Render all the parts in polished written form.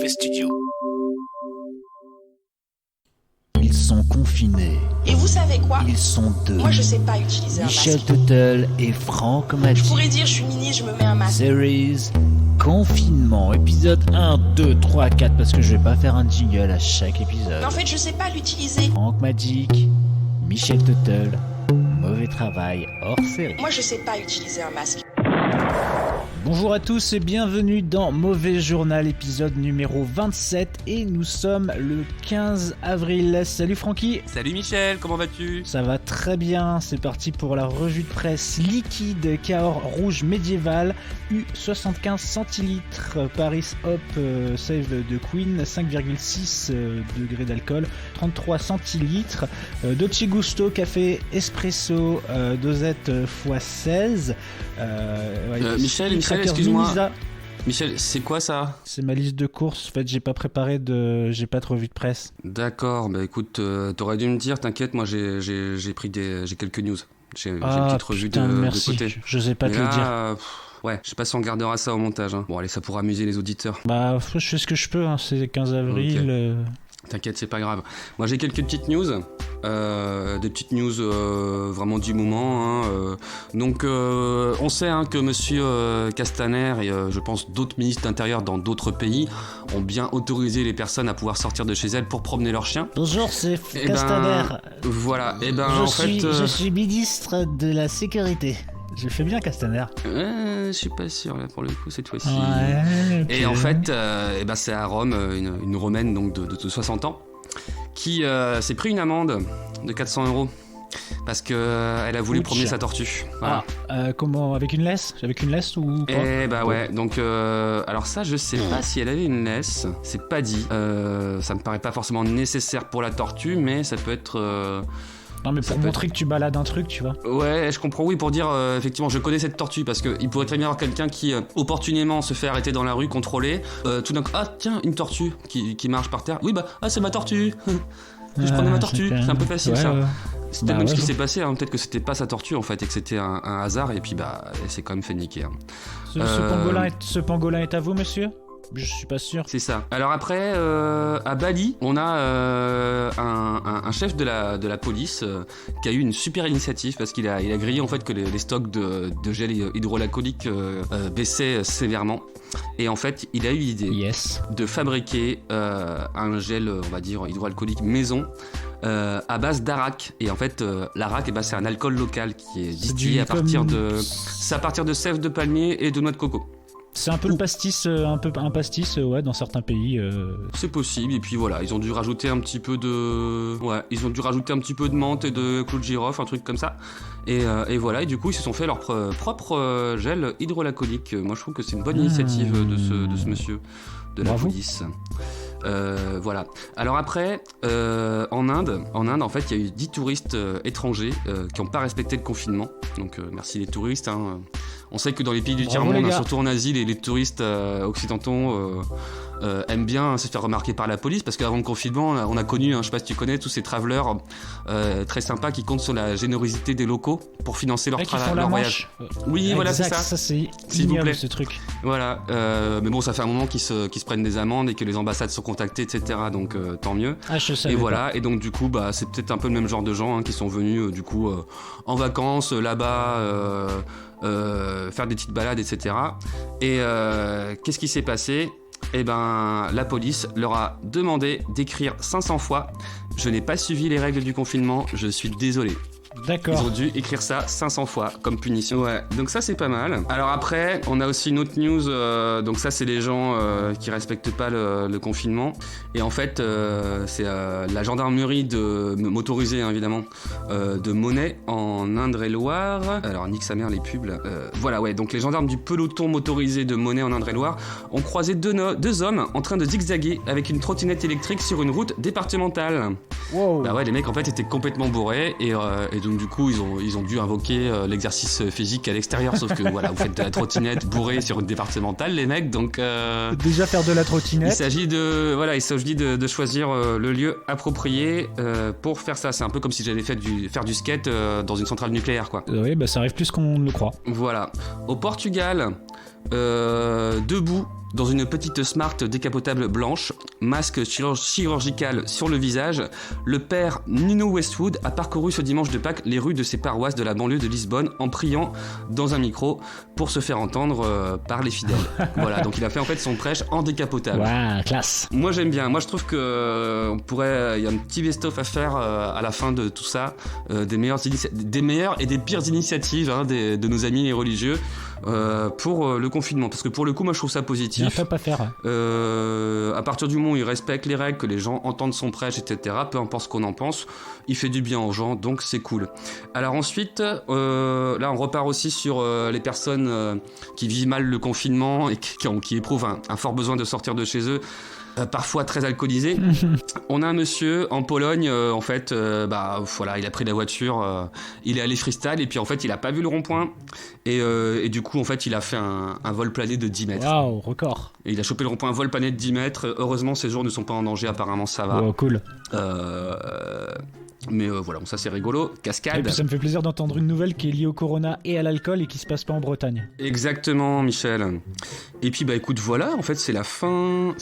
Mauvais Studio. Ils sont confinés. Et vous savez quoi ? Ils sont deux. Moi je sais pas utiliser Michel un masque. Tuttle et Franck Magic. Je pourrais dire je suis ministre, je me mets un masque. Series Confinement, épisode 1, 2, 3, 4, parce que je vais pas faire un jingle à chaque épisode. Mais en fait je sais pas l'utiliser. Franck Magic, Michel Tuttle, mauvais travail hors série. Moi je sais pas utiliser un masque. Bonjour à tous et bienvenue dans Mauvais Journal, épisode numéro 27, et nous sommes le 15 avril. Salut Francky. Salut Michel, comment vas-tu ? Ça va très bien, c'est parti pour la revue de presse liquide Cahors rouge médiéval, U75 centilitres, Paris Hop Save the Queen, 5,6 degrés d'alcool, 33 centilitres, Dolce Gusto Café Espresso, dosette x16. Michel, excuse-moi. Michel, c'est quoi ça ? C'est ma liste de courses. En fait, j'ai pas de revue de presse. D'accord, bah écoute, t'aurais dû me dire, t'inquiète, moi j'ai quelques news. J'ai une petite revue de côté. Je sais pas te le dire. Ouais, je sais pas si on gardera ça au montage. Hein. Bon, allez, ça pourra amuser les auditeurs. Bah, je fais ce que je peux, hein. C'est 15 avril. Okay. T'inquiète, c'est pas grave. Moi, j'ai quelques petites news. Des petites news vraiment du moment. Hein. Donc, on sait que monsieur Castaner et je pense d'autres ministres d'Intérieur dans d'autres pays ont bien autorisé les personnes à pouvoir sortir de chez elles pour promener leurs chiens. Bonjour, c'est Castaner. Voilà. Et je suis ministre de la Sécurité. Je fais bien Castaner. Je suis pas sûr là pour le coup cette fois-ci. Ouais, okay. Et en fait, c'est à Rome, une Romaine donc de 60 ans qui s'est pris une amende de 400 € parce que elle a voulu promener sa tortue. Voilà. Comment, avec une laisse ou pas? Ouais. Donc alors ça, je sais pas si elle avait une laisse. C'est pas dit. Ça me paraît pas forcément nécessaire pour la tortue, mais ça peut être. Non mais pour montrer que tu balades un truc, tu vois. Ouais, je comprends, oui, pour dire effectivement je connais cette tortue, parce qu'il pourrait très bien y avoir quelqu'un qui opportunément se fait arrêter dans la rue, contrôler, tout d'un coup, tiens, une tortue qui marche par terre, oui c'est ma tortue. Je prenais ma tortue, c'est un peu facile ça. Ouais. C'est peut-être même ce qui s'est passé, peut-être que c'était pas sa tortue en fait, et que c'était un hasard, et puis elle s'est quand même fait niquer. Ce pangolin est à vous, monsieur ? Je suis pas sûr. C'est ça. Alors après, à Bali, on a un chef de la police qui a eu une super initiative parce qu'il a grillé en fait que les stocks de gel hydroalcoolique baissaient sévèrement. Et en fait, il a eu l'idée de fabriquer un gel, on va dire, hydroalcoolique maison à base d'arak. Et en fait, l'arak, c'est un alcool local qui est distillé à partir de sève de palmier et de noix de coco. C'est un peu le pastis, un pastis, dans certains pays. C'est possible. Et puis voilà, ils ont dû rajouter un petit peu de menthe et de clou de girofle, un truc comme ça. Et voilà. Et du coup, ils se sont fait leur propre gel hydroalcoolique. Moi, je trouve que c'est une bonne initiative de ce monsieur de la police. Voilà. Alors après, en Inde, en fait, il y a eu 10 touristes étrangers qui n'ont pas respecté le confinement. Donc, merci les touristes. On sait que dans les pays du tiers-monde, surtout en Asie, les touristes occidentaux aiment bien se faire remarquer par la police, parce qu'avant le confinement, on a connu, je sais pas si tu connais, tous ces travelers très sympas qui comptent sur la générosité des locaux pour financer leur voyage. Oui, voilà, c'est ça. Ça, c'est ignoble, ce truc. Voilà. Mais bon, ça fait un moment qu'ils se prennent des amendes et que les ambassades sont contactées, etc. Donc, tant mieux. Je savais et voilà. pas. Et donc, du coup, c'est peut-être un peu le même genre de gens qui sont venus, en vacances là-bas. Faire des petites balades, etc. Et qu'est-ce qui s'est passé ? La police leur a demandé d'écrire 500 fois « Je n'ai pas suivi les règles du confinement, je suis désolé ». D'accord. Ils ont dû écrire ça 500 fois comme punition. Ouais, donc ça c'est pas mal. Alors après, on a aussi une autre news. Donc ça c'est les gens qui respectent pas le confinement. Et en fait, c'est la gendarmerie motorisée évidemment de Monet en Indre-et-Loire. Alors nique sa mère les pubs. Voilà, ouais. Donc les gendarmes du peloton motorisé de Monet en Indre-et-Loire ont croisé deux hommes en train de zigzaguer avec une trottinette électrique sur une route départementale. Wow. Bah ouais, les mecs en fait étaient complètement bourrés et donc du coup ils ont dû invoquer l'exercice physique à l'extérieur, sauf que voilà, vous faites de la trottinette bourrée sur une départementale les mecs, donc déjà faire de la trottinette. Il s'agit de choisir le lieu approprié pour faire ça. C'est un peu comme si j'allais faire du skate dans une centrale nucléaire quoi. Oui, ça arrive plus qu'on ne le croit. Voilà. Au Portugal, debout dans une petite Smart décapotable blanche, masque chirurgical sur le visage, le père Nuno Westwood a parcouru ce dimanche de Pâques les rues de ses paroisses de la banlieue de Lisbonne en priant dans un micro pour se faire entendre par les fidèles. Voilà, donc il a fait en fait son prêche en décapotable. Waouh, classe. Moi j'aime bien, moi je trouve que il y a un petit best-of à faire à la fin de tout ça, des meilleures et des pires initiatives de nos amis religieux pour le confinement, parce que pour le coup moi je trouve ça positif. Bien fait pas faire. À partir du moment où il respecte les règles, que les gens entendent son prêche, etc., peu importe ce qu'on en pense, il fait du bien aux gens, donc c'est cool. Alors ensuite, là on repart aussi sur les personnes qui vivent mal le confinement et qui éprouvent un fort besoin de sortir de chez eux, parfois très alcoolisé. On a un monsieur en Pologne, en fait, voilà, il a pris la voiture, il est allé freestyle et puis en fait il a pas vu le rond-point et du coup en fait il a fait un vol plané de 10 mètres. Waouh, record. Et il a chopé le rond-point, un vol plané de 10 mètres. Heureusement ces jours ne sont pas en danger, apparemment ça va. Oh, cool. Mais voilà, bon, ça c'est rigolo. Cascade. Et puis ça me fait plaisir d'entendre une nouvelle qui est liée au corona et à l'alcool et qui se passe pas en Bretagne. Exactement, Michel. Et puis bah écoute, voilà, en fait c'est la fin.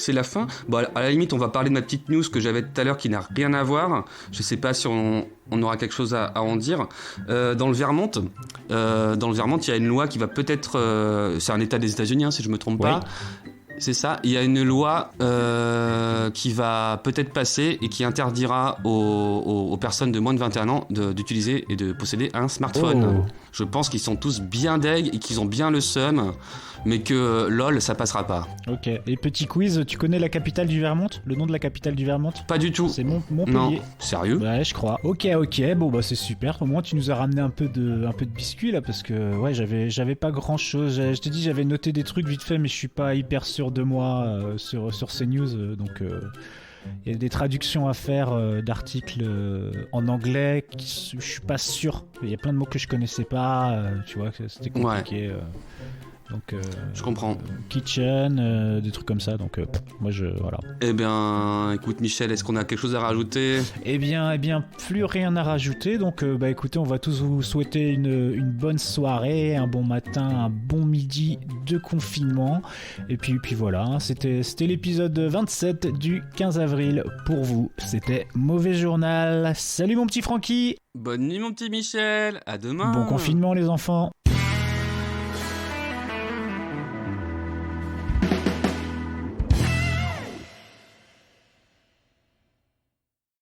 Bon, à la limite, on va parler de ma petite news que j'avais tout à l'heure qui n'a rien à voir. Je sais pas si on aura quelque chose à en dire. Dans le Vermont, il y a une loi qui va peut-être. C'est un État des États-Unis, si je me trompe pas. C'est ça, il y a une loi qui va peut-être passer et qui interdira aux personnes de moins de 21 ans d'utiliser et de posséder un smartphone. Oh. Je pense qu'ils sont tous bien deg et qu'ils ont bien le seum, mais que LOL, ça passera pas. Ok, et petit quiz, tu connais la capitale du Vermont? Le nom de la capitale du Vermont? Pas du tout. C'est Montpellier. Non, sérieux? Ouais, je crois. Ok, bon bah c'est super. Au moins tu nous as ramené un peu de biscuit là, parce que ouais, j'avais pas grand chose. Je te dis, j'avais noté des trucs vite fait, mais je suis pas hyper sûr de moi sur ces news, donc il y a des traductions à faire d'articles en anglais, je suis pas sûr. Il y a plein de mots que je connaissais pas, tu vois, c'était compliqué. Ouais. Donc, je comprends. Kitchen, des trucs comme ça. Donc, moi, voilà. Eh bien, écoute, Michel, est-ce qu'on a quelque chose à rajouter ? Eh bien, plus rien à rajouter. Donc, écoutez, on va tous vous souhaiter une bonne soirée, un bon matin, un bon midi de confinement. Et puis voilà, hein, c'était l'épisode 27 du 15 avril pour vous. C'était Mauvais Journal. Salut mon petit Francky. Bonne nuit mon petit Michel. À demain. Bon confinement les enfants.